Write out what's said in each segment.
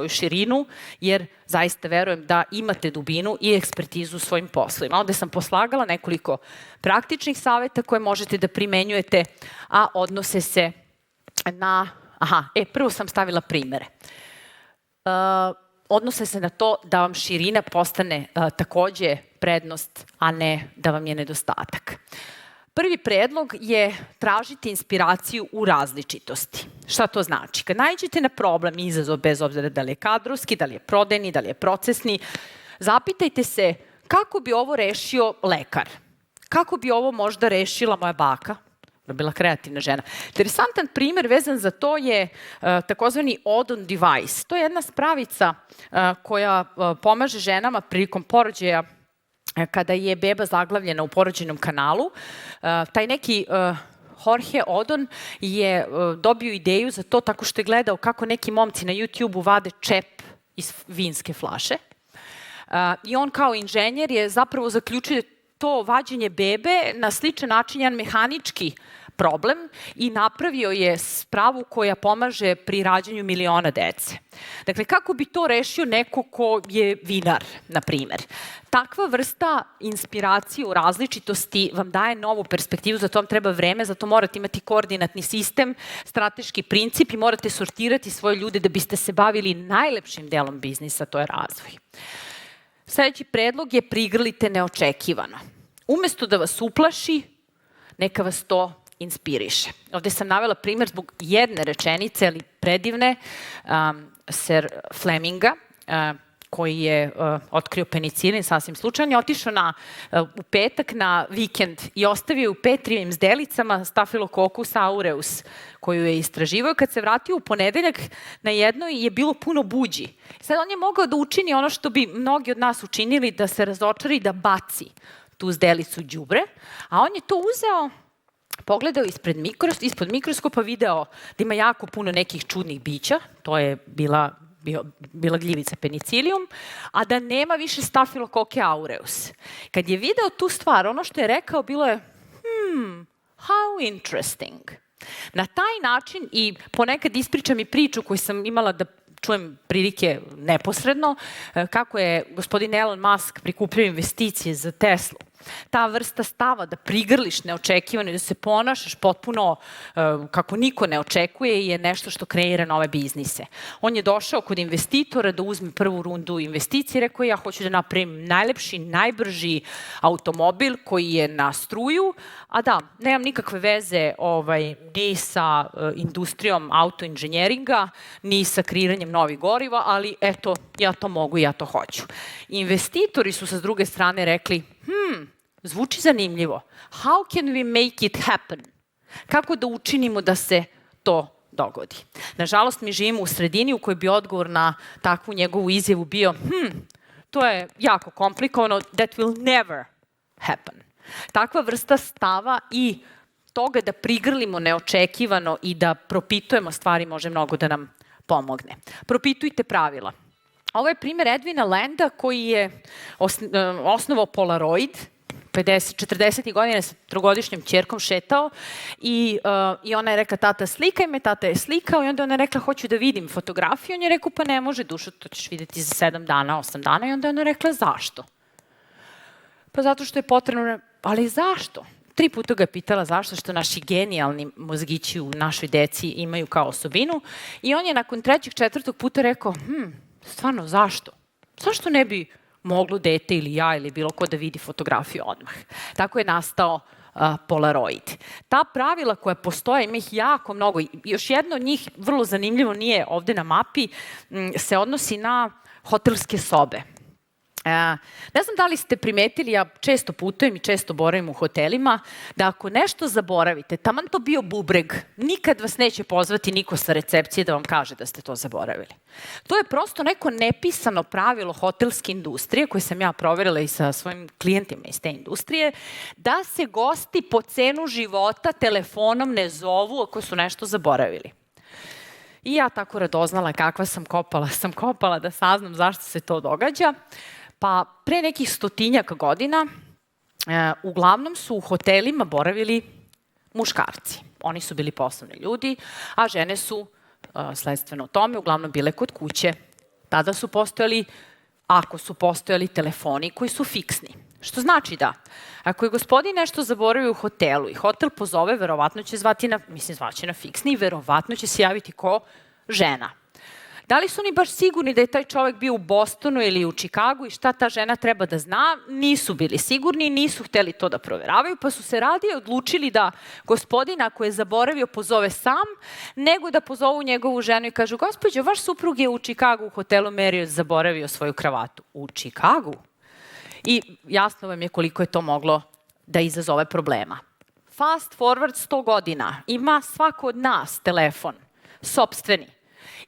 svoju širinu, jer zaista verujem da imate dubinu i ekspertizu u svojim poslovima. Ovde sam poslagala nekoliko praktičnih saveta koje možete da primenjujete, a odnose se na... prvo sam stavila primere. Odnose se na to da vam širina postane takođe prednost, a ne da vam je nedostatak. Prvi predlog je tražiti inspiraciju u različitosti. Šta to znači? Kad naiđete na problem i izazov, bez obzira da li je kadrovski, da li je prodajni, da li je procesni, zapitajte se kako bi ovo rešio lekar? Kako bi ovo možda rešila moja baka? Bila kreativna žena. Interesantan primer vezan za to je takozvani Odon device. To je jedna spravica koja pomaže ženama prilikom porođaja kada je beba zaglavljena u porođajnom kanalu. Taj neki Jorge Odon je dobio ideju za to tako što je gledao kako neki momci na YouTube-u vade čep iz vinske flaše. I on kao inženjer je zapravo zaključio to vađenje bebe na sličan način, jedan mehanički problem, i napravio je spravu koja pomaže pri rađanju miliona dece. Dakle, kako bi to rešio neko ko je vinar, na primer? Takva vrsta inspiracije u različitosti vam daje novu perspektivu, za to vam treba vreme, zato morate imati koordinatni sistem, strateški princip i morate sortirati svoje ljude da biste se bavili najlepšim delom biznisa, to je razvoj. Sledeći predlog je prigrlite neočekivano. Umesto da vas uplaši, neka vas to inspiriše. Ovde sam navela primer zbog jedne rečenice, ali predivne, Sir Fleminga, koji je otkrio penicilin sasvim slučajno, je otišao u petak na vikend i ostavio u Petrijevim zdelicama Staphylococcus aureus, koju je istraživao. Kad se vratio u ponedeljak, na jednoj je bilo puno buđi. Sad on je mogao da učini ono što bi mnogi od nas učinili, da se razočari, da baci tu zdelicu đubre, a on je to uzeo, pogledao ispod mikroskopa, video da ima jako puno nekih čudnih bića, to je bila gljivica penicillium, a da nema više Staphylococcus aureus. Kad je video tu stvar, ono što je rekao bilo je how interesting. Na taj način, i ponekad ispričam i priču koju sam imala da čujem prilike neposredno, kako je gospodin Elon Musk prikupljao investicije za Teslu. Ta vrsta stava da prigrliš neočekivano i da se ponašaš potpuno kako niko ne očekuje je nešto što kreira nove biznise. On je došao kod investitora da uzme prvu rundu investicije i rekao, ja hoću da napravim najlepši, najbrži automobil koji je na struju, a da, nemam nikakve veze ni sa industrijom autoinženjeringa, ni sa kreiranjem novih goriva, ali eto, ja to mogu i ja to hoću. Investitori su sa druge strane rekli, zvuči zanimljivo. How can we make it happen? Kako da učinimo da se to dogodi? Nažalost, mi živimo u sredini u kojoj bi odgovor na takvu njegovu izjavu bio to je jako komplikovano, that will never happen. Takva vrsta stava i toga da prigrlimo neočekivano i da propitujemo stvari može mnogo da nam pomogne. Propitujte pravila. Ovo je primer Edwina Landa koji je osnovao Polaroid, 40. godine sa trogodišnjom ćerkom šetao i ona je rekla, tata slikaj me, tata je slikao i onda ona je rekla, hoću da vidim fotografiju, on je rekao, pa ne može, dušo, to ćeš videti za 7 dana, 8 dana i onda je ona rekla, zašto? Pa zato što je potrebno, ali zašto? 3 puta ga je pitala zašto, što naši genijalni mozgići u našoj deci imaju kao osobinu i on je nakon 3. 4. puta rekao, stvarno, zašto? Zašto ne bi moglo dete ili ja ili bilo ko da vidi fotografiju odmah? Tako je nastao Polaroid. Ta pravila koja postoje, ima ih jako mnogo. Još jedno od njih, vrlo zanimljivo, nije ovde na mapi, se odnosi na hotelske sobe. Ne znam da li ste primetili, ja često putujem i često boravim u hotelima, da ako nešto zaboravite, taman to bio bubreg, nikad vas neće pozvati niko sa recepcije da vam kaže da ste to zaboravili. To je prosto neko nepisano pravilo hotelske industrije, koje sam ja proverila i sa svojim klijentima iz te industrije, da se gosti po cenu života telefonom ne zovu ako su nešto zaboravili. I ja tako radoznala kakva sam kopala da saznam zašto se to događa. Pa pre nekih 100-tinjak godina uglavnom su u hotelima boravili muškarci. Oni su bili poslovni ljudi, a žene su, sledstveno tome, uglavnom bile kod kuće Tada su postojali, ako su postojali telefoni koji su fiksni. Što znači da, ako je gospodin nešto zaboravio u hotelu i hotel pozove, verovatno će zvaći na fiksni i verovatno će se javiti ko? Žena. Da li su oni baš sigurni da je taj čovek bio u Bostonu ili u Čikagu i šta ta žena treba da zna? Nisu bili sigurni, nisu hteli to da proveravaju, pa su se radije odlučili da gospodina ako je zaboravio pozove sam, nego da pozovu njegovu ženu i kažu, gospođo, vaš suprug je u Čikagu u hotelu Marriott zaboravio svoju kravatu. U Čikagu? I jasno vam je koliko je to moglo da izazove problema. Fast forward 100 godina, ima svako od nas telefon, sopstveni.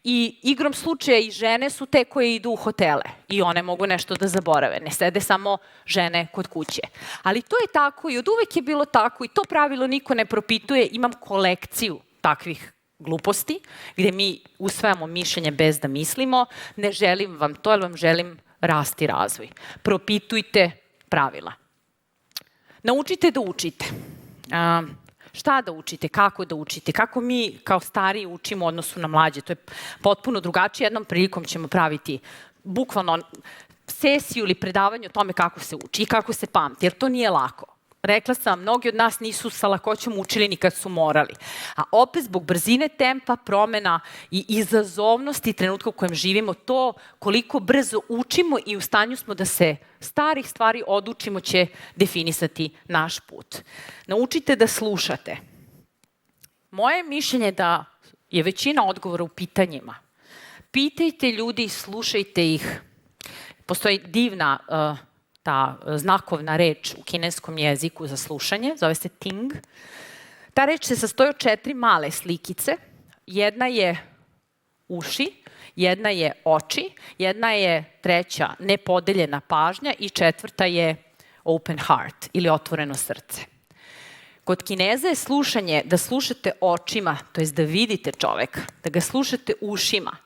I igrom slučaja i žene su te koje idu u hotele i one mogu nešto da zaborave. Ne sede samo žene kod kuće. Ali to je tako i od uvek je bilo tako i to pravilo niko ne propituje. Imam kolekciju takvih gluposti gde mi usvajamo mišljenje bez da mislimo. Ne želim vam to, ali vam želim rast i razvoj. Propitujte pravila. Naučite da učite. Šta da učite, kako mi kao stariji učimo u odnosu na mlađe. To je potpuno drugačije. Jednom prilikom ćemo praviti bukvalno sesiju ili predavanje o tome kako se uči i kako se pamti, jer to nije lako. Rekla sam, mnogi od nas nisu sa lakoćom učili ni kad su morali. A opet zbog brzine tempa, promena i izazovnosti trenutka u kojem živimo, to koliko brzo učimo i u stanju smo da se starih stvari odučimo će definisati naš put. Naučite da slušate. Moje mišljenje je da je većina odgovora u pitanjima. Pitajte ljudi i slušajte ih. Postoji divna ta znakovna reč u kineskom jeziku za slušanje, zove se ting. Ta reč se sastoji od 4 male slikice. Jedna je uši, jedna je oči, jedna je treća nepodeljena pažnja i četvrta je open heart ili otvoreno srce. Kod Kineza je slušanje da slušate očima, to jest da vidite čoveka, da ga slušate ušima,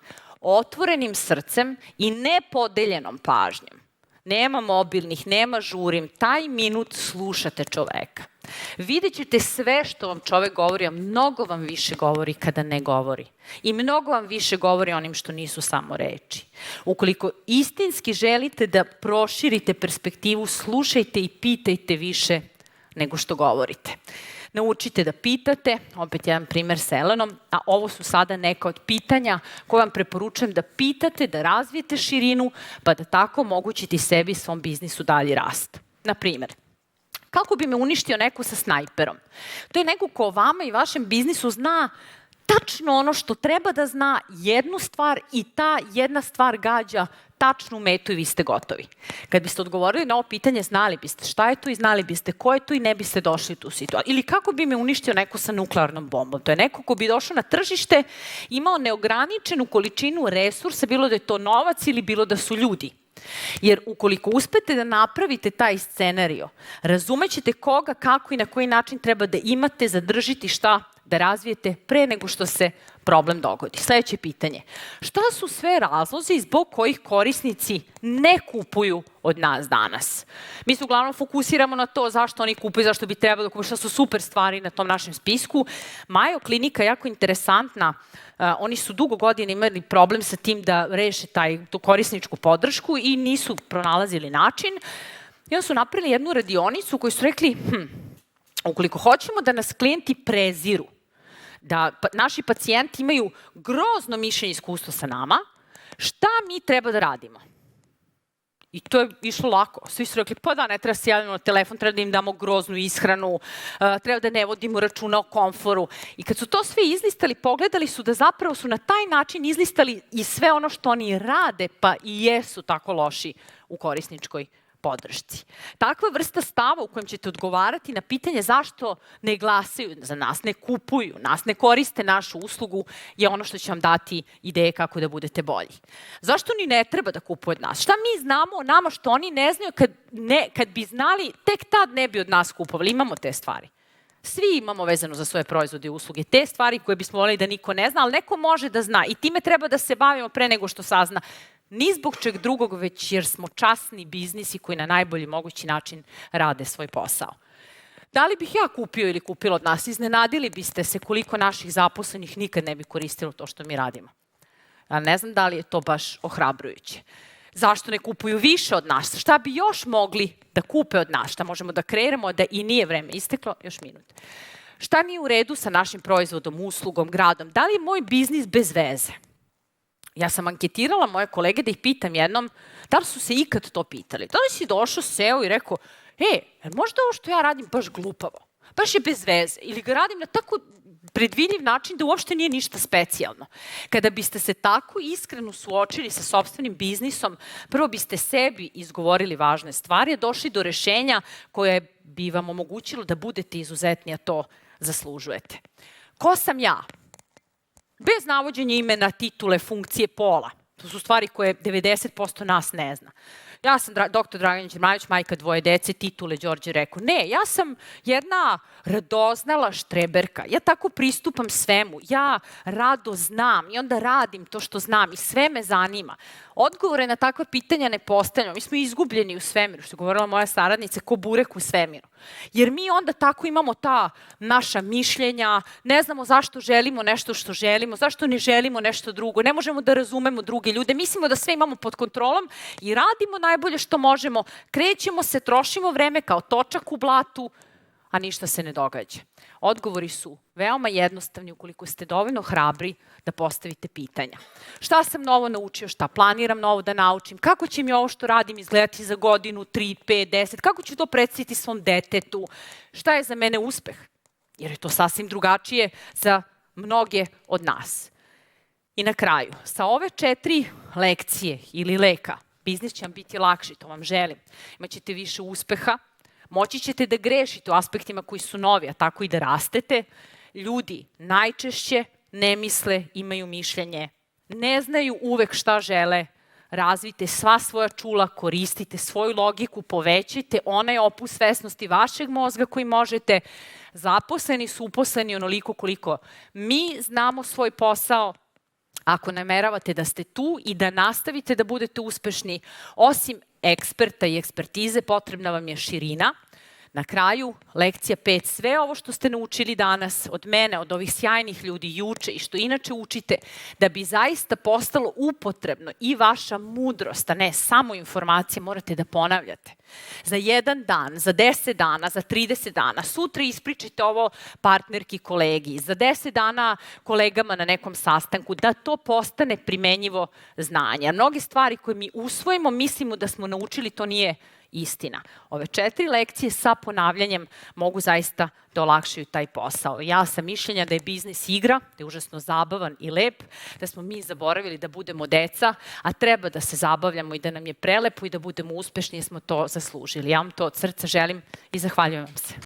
otvorenim srcem i nepodeljenom pažnjom. Nema mobilnih, nema žurim, taj minut slušate čoveka. Vidjet ćete sve što vam čovek govori, a mnogo vam više govori kada ne govori. I mnogo vam više govori onim što nisu samo reči. Ukoliko istinski želite da proširite perspektivu, slušajte i pitajte više nego što govorite. Naučite da pitate, opet jedan primer sa Elenom, a ovo su sada neka od pitanja koje vam preporučujem da pitate, da razvijete širinu, pa da tako omogućite sebi i svom biznisu dalji rast. Na primer, kako bi me uništio neko sa snajperom? To je neko ko o vama i vašem biznisu zna tačno ono što treba da zna, jednu stvar i ta jedna stvar gađa tačnu metu i vi ste gotovi. Kad biste odgovorili na ovo pitanje, znali biste šta je to i znali biste ko je to i ne biste došli u tu situaciju. Ili kako bi me uništio neko sa nuklearnom bombom? To je neko ko bi došao na tržište, imao neograničenu količinu resursa, bilo da je to novac ili bilo da su ljudi. Jer ukoliko uspete da napravite taj scenario, razumećete koga, kako i na koji način treba da imate, zadržiti šta da razvijete pre nego što se problem dogodi. Sledeće pitanje. Šta su sve razlozi zbog kojih korisnici ne kupuju od nas danas? Mi se uglavnom fokusiramo na to zašto oni kupuju, zašto bi trebalo da kupuju, šta su super stvari na tom našem spisku. Mayo klinika je jako interesantna. Oni su dugo godina imali problem sa tim da reše tu korisničku podršku i nisu pronalazili način. I onda su napravili jednu radionicu koju su rekli, ukoliko hoćemo da nas klijenti preziru, da naši pacijenti imaju grozno mišljenje i iskustvo sa nama, šta mi treba da radimo? I to je išlo lako. Svi su rekli, pa da, ne treba se javljamo na telefon, treba da im damo groznu ishranu, treba da ne vodimo računa o komforu. I kad su to sve izlistali, pogledali su da zapravo su na taj način izlistali i sve ono što oni rade, pa i jesu tako loši u korisničkoj podršci. Takva vrsta stava u kojem ćete odgovarati na pitanje zašto ne glasaju za nas, ne kupuju nas, ne koriste našu uslugu, je ono što će vam dati ideje kako da budete bolji. Zašto oni ne treba da kupuju od nas? Šta mi znamo o nama što oni ne znaju kad bi znali, tek tad ne bi od nas kupovali. Imamo te stvari. Svi imamo vezano za svoje proizvode i usluge. Te stvari koje bismo voleli da niko ne zna, ali neko može da zna i time treba da se bavimo pre nego što sazna. Ni zbog čeg drugog, već jer smo časni biznisi koji na najbolji mogući način rade svoj posao. Da li bih ja kupio ili kupila od nas? Iznenadili biste se koliko naših zaposlenih nikad ne bi koristilo to što mi radimo. Ja ne znam da li je to baš ohrabrujuće. Zašto ne kupuju više od nas? Šta bi još mogli da kupe od nas? Šta možemo da kreiramo da i nije vreme isteklo? Još minut. Šta nije u redu sa našim proizvodom, uslugom, gradom? Da li je moj biznis bez veze? Ja sam anketirala moje kolege da ih pitam jednom da li su se ikad to pitali. Da li si došao, seo i rekao, možda ovo što ja radim baš glupavo, baš je bez veze ili ga radim na tako predvidljiv način da uopšte nije ništa specijalno. Kada biste se tako iskreno suočili sa sopstvenim biznisom, prvo biste sebi izgovorili važne stvari, a došli do rešenja koje bi vam omogućilo da budete izuzetni, a to zaslužujete. Ko sam ja? Bez navođenja imena, titule, funkcije, pola. To su stvari koje 90% nas ne zna. Ja sam dr. Dragana Ćermanović, majka dvoje dece, titule, Đorđe rekao. Ne, ja sam jedna radoznala štreberka. Ja tako pristupam svemu. Ja rado znam i onda radim to što znam i sve me zanima. Odgovore na takva pitanja ne postavljamo. Mi smo izgubljeni u svemiru, što je govorila moja saradnica, ko burek u svemiru. Jer mi onda tako imamo ta naša mišljenja, ne znamo zašto želimo nešto što želimo, zašto ne želimo nešto drugo, ne možemo da razumemo druge ljude, mislimo da sve imamo pod kontrolom i radimo najbolje što možemo, krećemo se, trošimo vreme kao točak u blatu, a ništa se ne događa. Odgovori su veoma jednostavni ukoliko ste dovoljno hrabri da postavite pitanja. Šta sam novo naučio, šta planiram novo da naučim, kako će mi ovo što radim izgledati za godinu, 3, 5, 10, kako ću to predstaviti svom detetu, šta je za mene uspeh, jer je to sasvim drugačije za mnoge od nas. I na kraju, sa ove 4 lekcije ili leka, biznis će vam biti lakši, to vam želim. Imaćete više uspeha, moći ćete da grešite u aspektima koji su novi, a tako i da rastete. Ljudi najčešće ne misle, imaju mišljenje, ne znaju uvek šta žele. Razvijte sva svoja čula, koristite svoju logiku, povećajte onaj opus svesnosti vašeg mozga koji možete. Zaposleni su uposleni onoliko koliko mi znamo svoj posao. Ako nameravate da ste tu i da nastavite da budete uspešni, osim eksperta i ekspertize, potrebna vam je širina. Na kraju, lekcija 5, sve ovo što ste naučili danas od mene, od ovih sjajnih ljudi juče i što inače učite, da bi zaista postalo upotrebno i vaša mudrost, a ne samo informacije, morate da ponavljate. Za 1 dan, za 10 dana, za 30 dana, sutra ispričajte ovo partnerki, kolegi, za 10 dana kolegama na nekom sastanku, da to postane primenjivo znanje. A mnoge stvari koje mi usvojimo, mislimo da smo naučili, to nije istina. Ove 4 lekcije sa ponavljanjem mogu zaista da olakšaju taj posao. Ja sam mišljenja da je biznis igra, da je užasno zabavan i lep, da smo mi zaboravili da budemo deca, a treba da se zabavljamo i da nam je prelepo i da budemo uspešni jer smo to zaslužili. Ja vam to od srca želim i zahvaljujem vam se.